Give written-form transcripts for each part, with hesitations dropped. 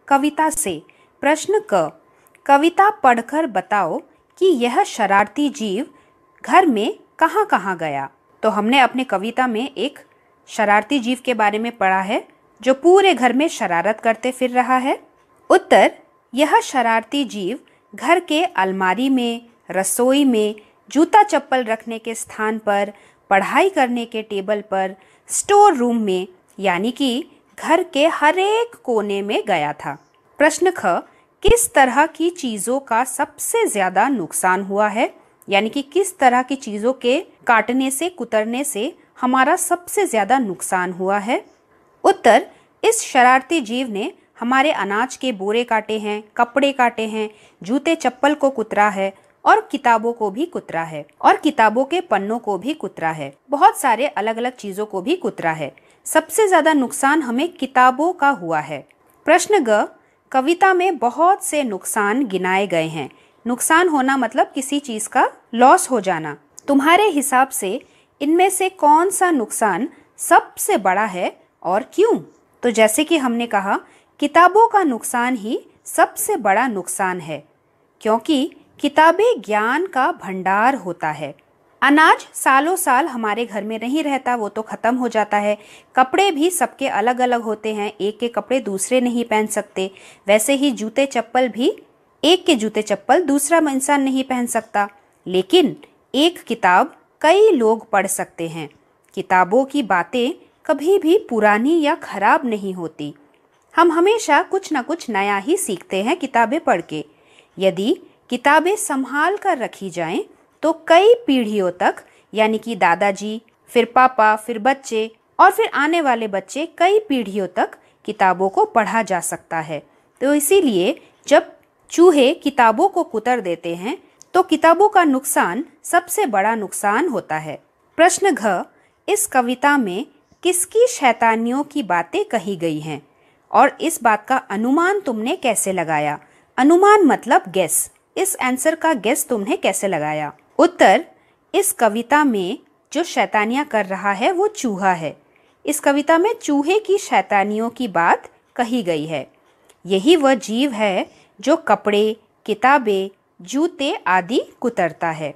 कविता से। प्रश्न क, कविता पढ़कर बताओ कि यह शरारती जीव घर में कहाँ कहाँ गया। तो हमने अपने कविता में एक शरारती जीव के बारे में पढ़ा है जो पूरे घर में शरारत करते फिर रहा है। उत्तर, यह शरारती जीव घर के अलमारी में, रसोई में, जूता चप्पल रखने के स्थान पर, पढ़ाई करने के टेबल पर, स्टोर रूम में, यानी कि घर के हर एक कोने में गया था। प्रश्न ख, किस तरह की चीज़ों का सबसे ज़्यादा नुकसान हुआ है, यानी कि किस तरह की चीज़ों के काटने से, कुतरने से हमारा सबसे ज़्यादा नुकसान हुआ है। उत्तर, इस शरारती जीव ने हमारे अनाज के बोरे काटे हैं, कपड़े काटे हैं, जूते चप्पल को कुतरा है और किताबों को भी कुतरा है और किताबों के पन्नों को भी कुतरा है। बहुत सारे अलग अलग चीज़ों को भी कुतरा है। सबसे ज़्यादा नुकसान हमें किताबों का हुआ है। प्रश्न ग, कविता में बहुत से नुकसान गिनाए गए हैं। नुकसान होना मतलब किसी चीज़ का लॉस हो जाना। तुम्हारे हिसाब से इनमें से कौन सा नुकसान सबसे बड़ा है और क्यों? तो जैसे कि हमने कहा, किताबों का नुकसान ही सबसे बड़ा नुकसान है, क्योंकि किताबें ज्ञान का भंडार होता है। अनाज सालों साल हमारे घर में नहीं रहता, वो तो ख़त्म हो जाता है। कपड़े भी सबके अलग अलग होते हैं, एक के कपड़े दूसरे नहीं पहन सकते। वैसे ही जूते चप्पल भी, एक के जूते चप्पल दूसरा इंसान नहीं पहन सकता। लेकिन एक किताब कई लोग पढ़ सकते हैं। किताबों की बातें कभी भी पुरानी या खराब नहीं होती। हम हमेशा कुछ न कुछ नया ही सीखते हैं किताबें पढ़ के। यदि किताबें संभाल कर रखी जाएं तो कई पीढ़ियों तक, यानी कि दादाजी, फिर पापा, फिर बच्चे और फिर आने वाले बच्चे, कई पीढ़ियों तक किताबों को पढ़ा जा सकता है। तो इसीलिए जब चूहे किताबों को कुतर देते हैं तो किताबों का नुकसान सबसे बड़ा नुकसान होता है। प्रश्न घ, इस कविता में किसकी शैतानियों की बातें कही गई हैं और इस बात का अनुमान तुमने कैसे लगाया? अनुमान मतलब गेस। इस आंसर का गेस तुमने कैसे लगाया? उत्तर, इस कविता में जो शैतानियां कर रहा है वो चूहा है। इस कविता में चूहे की शैतानियों की बात कही गई है। यही वह जीव है जो कपड़े, किताबें, जूते आदि कुतरता है।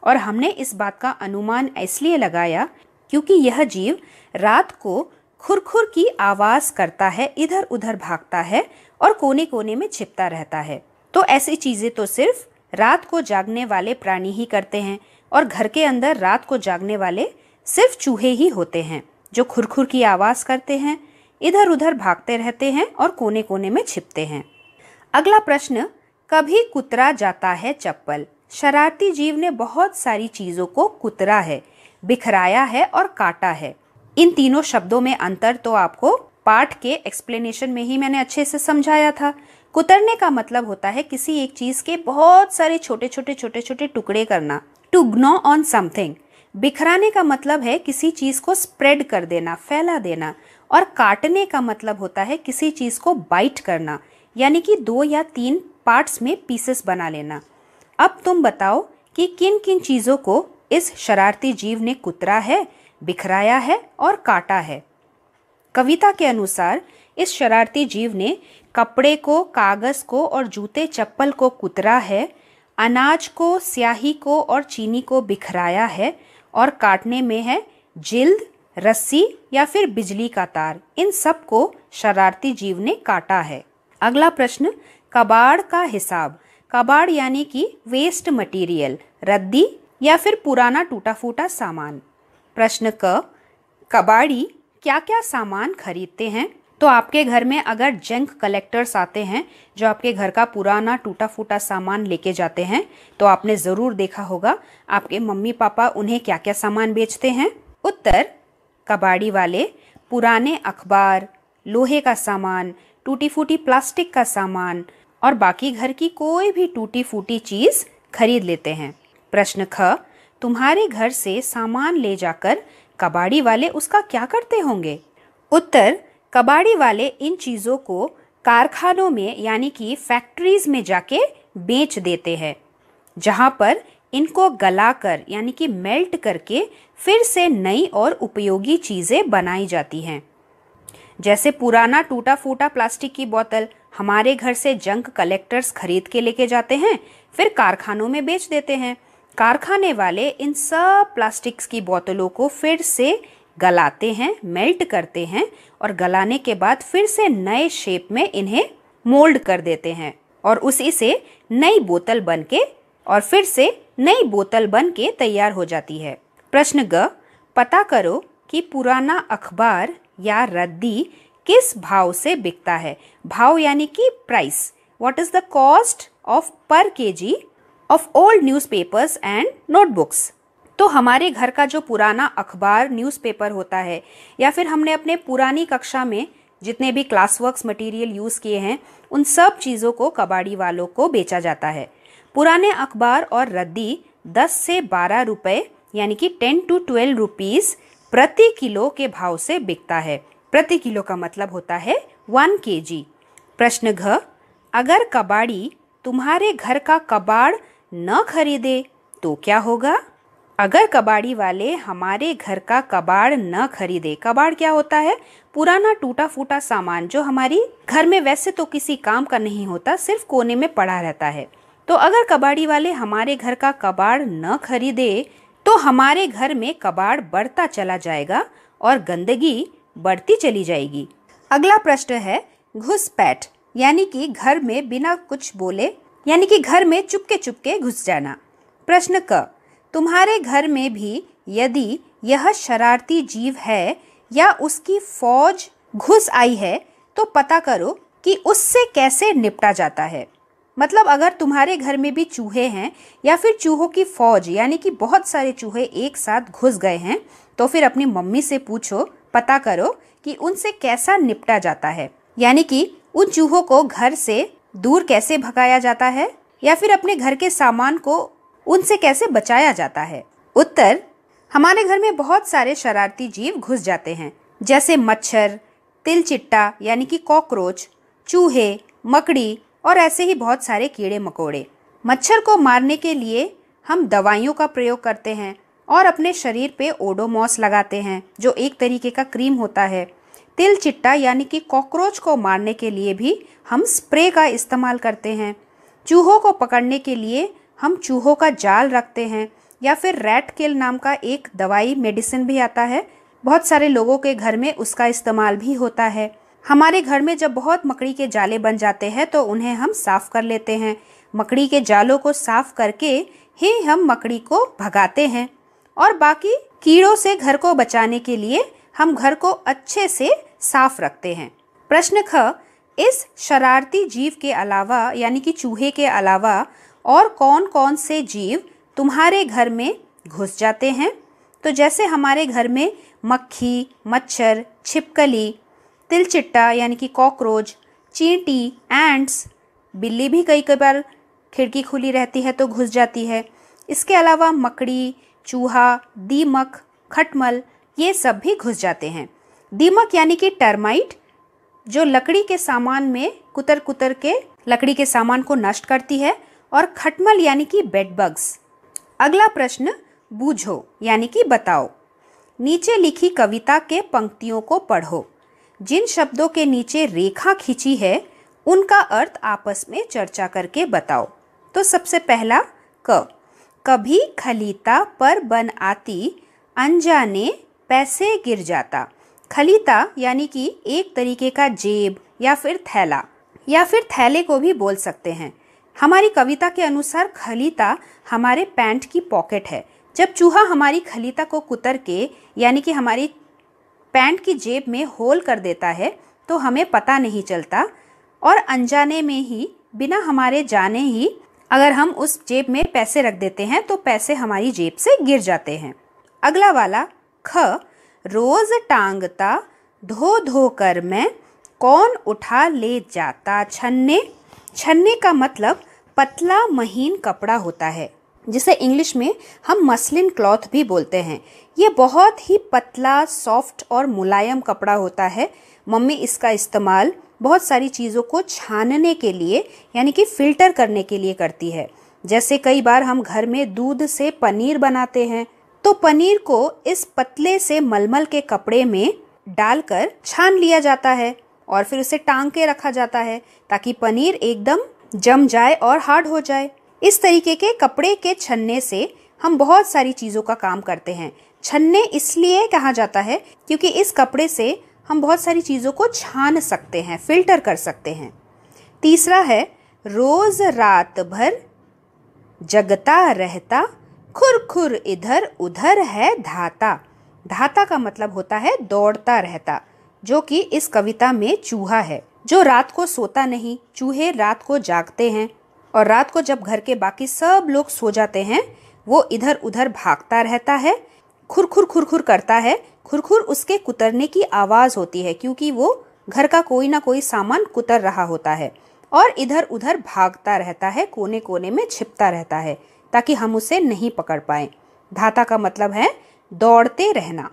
और हमने इस बात का अनुमान इसलिए लगाया क्योंकि यह जीव रात को खुरखुर की आवाज़ करता है, इधर उधर भागता है और कोने कोने में छिपता रहता है। तो ऐसी चीज़ें तो सिर्फ रात को जागने वाले प्राणी ही करते हैं और घर के अंदर रात को जागने वाले सिर्फ चूहे ही होते हैं जो खुरखुर की आवाज़ करते हैं, इधर उधर भागते रहते हैं और कोने कोने में छिपते हैं। अगला प्रश्न, कभी कुतरा जाता है चप्पल। शरारती जीव ने बहुत सारी चीज़ों को कुतरा है, बिखराया है और काटा है। इन तीनों शब्दों में अंतर तो आपको पाठ के एक्सप्लेनेशन में ही मैंने अच्छे से समझाया था। कुतरने का मतलब होता है किसी एक चीज़ के बहुत सारे छोटे छोटे टुकड़े करना, टू ग्नो ऑन समथिंग। बिखराने का मतलब है किसी चीज़ को स्प्रेड कर देना, फैला देना। और काटने का मतलब होता है किसी चीज़ को बाइट करना, यानी कि 2 या 3 पार्ट्स में पीसेस बना लेना। अब तुम बताओ कि किन किन चीज़ों को इस शरारती जीव ने कुतरा है, बिखराया है और काटा है। कविता के अनुसार इस शरारती जीव ने कपड़े को, कागज़ को और जूते चप्पल को कुतरा है, अनाज को, स्याही को और चीनी को बिखराया है और काटने में है जिल्द, रस्सी या फिर बिजली का तार। इन सब को शरारती जीव ने काटा है। अगला प्रश्न, कबाड़ का हिसाब। कबाड़ यानी कि वेस्ट मटेरियल, रद्दी या फिर पुराना टूटा फूटा सामान। प्रश्न क, कबाड़ी क्या क्या सामान खरीदते हैं? तो आपके घर में अगर जंक कलेक्टर्स आते हैं जो आपके घर का पुराना टूटा फूटा सामान लेके जाते हैं, तो आपने ज़रूर देखा होगा आपके मम्मी पापा उन्हें क्या क्या सामान बेचते हैं। उत्तर, कबाड़ी वाले पुराने अखबार, लोहे का सामान, टूटी फूटी प्लास्टिक का सामान और बाकी घर की कोई भी टूटी फूटी चीज़ खरीद लेते हैं। प्रश्न ख, तुम्हारे घर से सामान ले जाकर कबाड़ी वाले उसका क्या करते होंगे? उत्तर, कबाड़ी वाले इन चीज़ों को कारखानों में, यानी कि फैक्ट्रीज में जाके बेच देते हैं, जहाँ पर इनको गलाकर, यानी कि मेल्ट करके फिर से नई और उपयोगी चीज़ें बनाई जाती हैं। जैसे पुराना टूटा फूटा प्लास्टिक की बोतल, हमारे घर से जंक कलेक्टर्स खरीद के लेके जाते हैं, फिर कारखानों में बेच देते हैं। कारखाने वाले इन सब प्लास्टिक्स की बोतलों को फिर से गलाते हैं, मेल्ट करते हैं और गलाने के बाद फिर से नए शेप में इन्हें मोल्ड कर देते हैं और उसी से नई बोतल बन के तैयार हो जाती है। प्रश्न ग, पता करो कि पुराना अखबार या रद्दी किस भाव से बिकता है। भाव यानी कि price. What is the cost of per KG of old newspapers and notebooks. तो हमारे घर का जो पुराना अखबार न्यूज़पेपर होता है या फिर हमने अपने पुरानी कक्षा में जितने भी क्लास वर्क्स मटेरियल यूज़ किए हैं उन सब चीज़ों को कबाड़ी वालों को बेचा जाता है। पुराने अखबार और रद्दी 10 से 12 रुपए यानी कि 10 to 12 रुपीस प्रति किलो के भाव से बिकता है। प्रति किलो का मतलब होता है 1 kg। प्रश्न घ, अगर कबाड़ी तुम्हारे घर का कबाड़ न खरीदे तो क्या होगा। अगर कबाड़ी वाले हमारे घर का कबाड़ न खरीदे, कबाड़ क्या होता है, पुराना टूटा फूटा सामान जो हमारी घर में वैसे तो किसी काम का नहीं होता, सिर्फ कोने में पड़ा रहता है। तो अगर कबाड़ी वाले हमारे घर का कबाड़ न खरीदे तो हमारे घर में कबाड़ बढ़ता चला जाएगा और गंदगी बढ़ती चली जाएगी। अगला प्रश्न है घुसपैठ यानी कि घर में बिना कुछ बोले यानी कि घर में चुपके घुस जाना। प्रश्न क, तुम्हारे घर में भी यदि यह शरारती जीव है या उसकी फौज घुस आई है तो पता करो कि उससे कैसे निपटा जाता है। मतलब अगर तुम्हारे घर में भी चूहे हैं या फिर चूहों की फौज यानी कि बहुत सारे चूहे एक साथ घुस गए हैं तो फिर अपनी मम्मी से पूछो, पता करो कि उनसे कैसा निपटा जाता है, यानी कि उन चूहों को घर से दूर कैसे भगाया जाता है या फिर अपने घर के सामान को उनसे कैसे बचाया जाता है। उत्तर, हमारे घर में बहुत सारे शरारती जीव घुस जाते हैं, जैसे मच्छर, तिलचिट्टा यानी कि कॉकरोच, चूहे, मकड़ी और ऐसे ही बहुत सारे कीड़े मकोड़े। मच्छर को मारने के लिए हम दवाइयों का प्रयोग करते हैं और अपने शरीर पे ओडोमॉस लगाते हैं जो एक तरीके का क्रीम होता है। तिलचिट्टा यानी कि कॉकरोच को मारने के लिए भी हम स्प्रे का इस्तेमाल करते हैं। चूहों को पकड़ने के लिए हम चूहों का जाल रखते हैं या फिर रैट किल नाम का एक दवाई मेडिसिन भी आता है, बहुत सारे लोगों के घर में उसका इस्तेमाल भी होता है। हमारे घर में जब बहुत मकड़ी के जाले बन जाते हैं तो उन्हें हम साफ कर लेते हैं। मकड़ी के जालों को साफ करके ही हम मकड़ी को भगाते हैं और बाकी कीड़ों से घर को बचाने के लिए हम घर को अच्छे से साफ रखते हैं। प्रश्न ख, इस शरारती जीव के अलावा यानी कि चूहे के अलावा और कौन कौन से जीव तुम्हारे घर में घुस जाते हैं। तो जैसे हमारे घर में मक्खी, मच्छर, छिपकली, तिलचिट्टा यानी कि कॉकरोच, चींटी, एंट्स, बिल्ली भी कई बार खिड़की खुली रहती है तो घुस जाती है। इसके अलावा मकड़ी, चूहा, दीमक, खटमल ये सब भी घुस जाते हैं। दीमक यानी कि टर्माइट जो लकड़ी के सामान में कुतर के लकड़ी के सामान को नष्ट करती है, और खटमल यानी कि बेड बग्स। अगला प्रश्न बूझो यानी कि बताओ। नीचे लिखी कविता के पंक्तियों को पढ़ो। जिन शब्दों के नीचे रेखा खींची है उनका अर्थ आपस में चर्चा करके बताओ। तो सबसे पहला क, कभी खलीता पर बन आती, अनजाने पैसे गिर जाता। खलीता यानी कि एक तरीके का जेब या फिर थैला या फिर थैले को भी बोल सकते हैं। हमारी कविता के अनुसार खलीता हमारे पैंट की पॉकेट है। जब चूहा हमारी खलीता को कुतर के यानी कि हमारी पैंट की जेब में होल कर देता है तो हमें पता नहीं चलता और अनजाने में ही बिना हमारे जाने ही अगर हम उस जेब में पैसे रख देते हैं तो पैसे हमारी जेब से गिर जाते हैं। अगला वाला ख, रोज टांगता धो धो कर मैं, कौन उठा ले जाता छन्ने। छन्ने का मतलब पतला महीन कपड़ा होता है जिसे इंग्लिश में हम मसलिन क्लॉथ भी बोलते हैं। ये बहुत ही पतला, सॉफ्ट और मुलायम कपड़ा होता है। मम्मी इसका इस्तेमाल बहुत सारी चीज़ों को छानने के लिए यानी कि फिल्टर करने के लिए करती है। जैसे कई बार हम घर में दूध से पनीर बनाते हैं तो पनीर को इस पतले से मलमल के कपड़े में डालकर छान लिया जाता है और फिर उसे टांग के रखा जाता है ताकि पनीर एकदम जम जाए और हार्ड हो जाए। इस तरीके के कपड़े के छन्ने से हम बहुत सारी चीज़ों का काम करते हैं। छन्ने इसलिए कहा जाता है क्योंकि इस कपड़े से हम बहुत सारी चीज़ों को छान सकते हैं, फिल्टर कर सकते हैं। तीसरा है रोज रात भर जगता रहता, खुर खुर इधर उधर है धाता। धाता का मतलब होता है दौड़ता रहता, जो कि इस कविता में चूहा है जो रात को सोता नहीं। चूहे रात को जागते हैं और रात को जब घर के बाकी सब लोग सो जाते हैं वो इधर उधर भागता रहता है, खुरखुर खुरखुर करता है। खुरखुर उसके कुतरने की आवाज़ होती है क्योंकि वो घर का कोई ना कोई सामान कुतर रहा होता है और इधर उधर भागता रहता है, कोने कोने में छिपता रहता है ताकि हम उसे नहीं पकड़ पाए। धाता का मतलब है दौड़ते रहना।